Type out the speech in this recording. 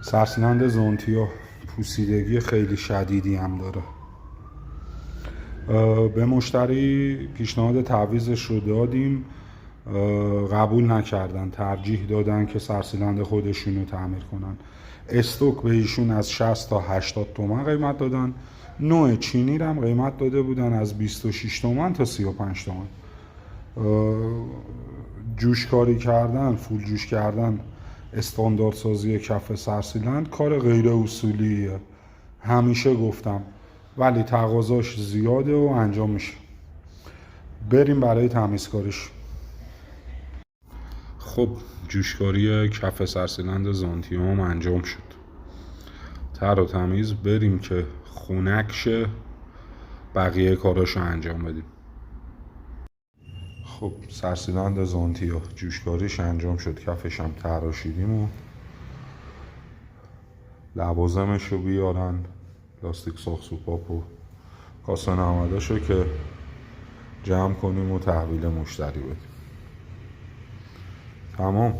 سرسیلند زونتیا پوسیدگی خیلی شدیدی هم داره. به مشتری پیشنهاد تعویضش رو دادیم، قبول نکردن، ترجیح دادن که سرسیلند خودشون رو تعمیر کنن. استوک به ایشون از 60 تا 80 تومن قیمت دادن. نوع چینی رو هم قیمت داده بودن از 26 تومن تا 35 تومن. جوشکاری کردن، فول جوش کردن، استاندارد سازی کف سرسیلند کار غیر اصولیه. همیشه گفتم، ولی تقاضاش زیاده و انجام میشه. بریم برای تمیزکاریش. خب جوشکاری کف سرسیلند زونتیا هم انجام شد. تر و تمیز بریم که خنک شه، بقیه کاراشو انجام بدیم. خب سرسیلند زونتیا جوشکاریش انجام شد، کفش هم تراشیدیم و لوازمش رو بیارن، لاستیک ساخت سوپاپ و کاسه نمداشو که جمع کنیم و تحویل مشتری بدیم. تمام.